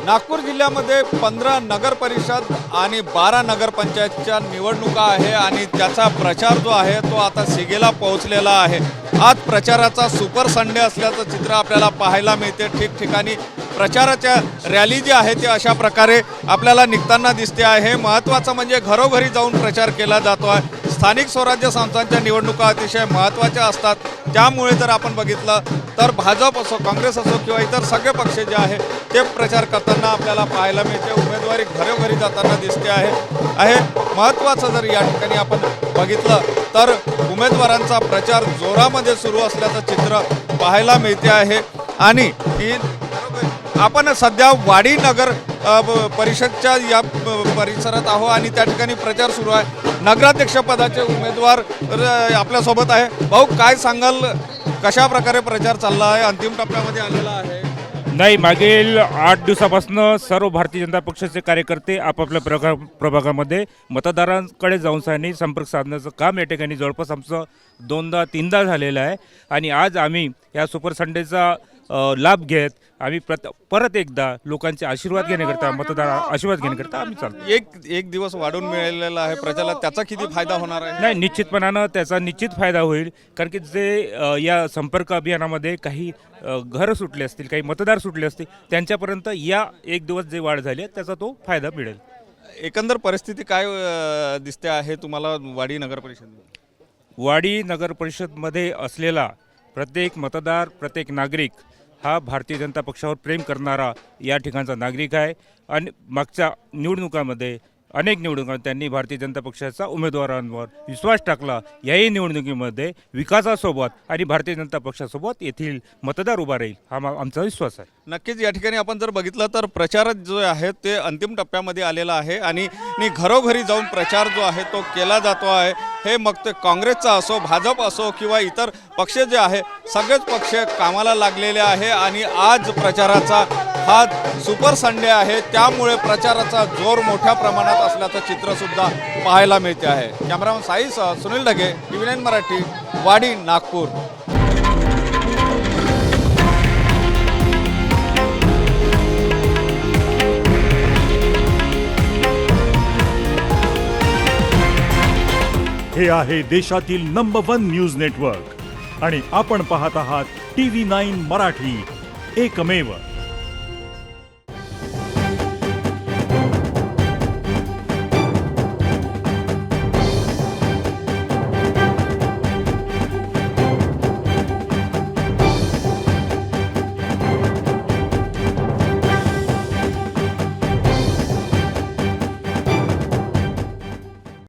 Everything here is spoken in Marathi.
नागपूर जिल्ह्यामध्ये 15 नगर परिषद आणि 12 नगरपंचायतच्या निवडणुका आहे आणि त्याचा प्रचार जो आहे तो आता शिगेला पोहोचलेला आहे। आज प्रचाराचा सुपर संडे असल्याचं चित्र आपल्याला पाहायला मिळते। ठिकठिकाणी प्रचाराच्या रॅली जी आहे ते अशा प्रकारे आपल्याला निघताना दिसते आहे। महत्त्वाचं म्हणजे घरोघरी जाऊन प्रचार केला जातो आहे। स्थानिक स्वराज्य संस्थांच्या निवडणुका अतिशय महत्त्वाच्या असतात, त्यामुळे जर आपण बघितलं तर भाजप असो, काँग्रेस असो किंवा इतर सगळे पक्ष जे आहे ते प्रचार करताना आपल्याला पाहायला मिळते। उमेदवारी घरोघरी जाताना दिसते आहे। महत्त्वाचं जर या ठिकाणी आपण बघितलं तर उमेदवारांचा प्रचार जोरामध्ये सुरू असल्याचं चित्र पाहायला मिळते आहे। आणि आपण सध्या वाडी नगर परिषदच्या या परिसरात आहो आणि त्या ठिकाणी प्रचार सुरू आहे। नगराध्यक्ष पदाचे उमेदवार आपल्यासोबत आहे। भाऊ, काय सांगाल, कशा प्रकारे प्रचार चालला आहे, अंतिम टप्प्यामध्ये आलेला आहे? नाही, मागील 8 दिवसापासून सर्व भारतीय जनता पक्षाचे कार्यकर्ते आपापल्या प्रभागामध्ये मतदारांकडे जाऊन संपर्क साधण्याचं काम या ठिकाणी जवळपास आमचं 2दा-3दा झालेलं आहे। आणि आज आम्ही या सुपर संडेचा लाभ घेत आम्ही परत एकदा लोकांचे आशीर्वाद घेण्याकरता, मतदार आशीर्वाद घेण्याकरता आम्ही चालतो। एक दिवस वाढून मिळालेला आहे प्रचाराला, त्याचा किती फायदा होणार आहे? नाही, निश्चितपणानं त्याचा निश्चित फायदा होईल, कारण की जे या संपर्क अभियानामध्ये काही घर सुटले असतील, काही मतदार सुटले असतील, त्यांच्यापर्यंत या एक दिवस जे वाढ झाली आहे त्याचा तो फायदा मिळेल। एकंदर परिस्थिती काय दिसते आहे तुम्हाला वाडी नगर परिषद? वाडी नगर परिषदमध्ये असलेला प्रत्येक मतदार, प्रत्येक नागरिक हा भारतीय जनता पक्षावर प्रेम करणारा या ठिकाणचा नागरिक आहे। आणि मागच्या निवडणुकामध्ये अनेक निवडणुकांमध्ये त्यांनी भारतीय जनता पक्षाच्या उमेदवारांवर विश्वास टाकला। याही निवडणुकीमध्ये विकासासोबत आणि भारतीय जनता पक्षासोबत येथील मतदार उभा राहील हा आमचा विश्वास आहे। नक्कीच या ठिकाणी आपण जर बघितलं तर प्रचार जो आहे ते अंतिम टप्प्यामध्ये आलेला आहे आणि घरोघरी जाऊन प्रचार जो आहे तो केला जातो आहे। हे मग ते काँग्रेसचा असो, भाजप असो किंवा इतर पक्ष जे आहे सगळेच पक्ष कामाला लागलेले आहे। आणि आज प्रचाराचा हा सुपर संडे आहे, त्यामुळे प्रचाराचा जोर मोठ्या प्रमाणात असल्याचं चित्र सुद्धा पाहायला मिळते आहे। कॅमेरामन साईसह सुनील ढगे, TV9 मराठी, वाडी, नागपूर। हे आहे देशातील नंबर 1 न्यूज नेटवर्क आणि आपण पाहत आहात TV9 मराठी, एकमेव।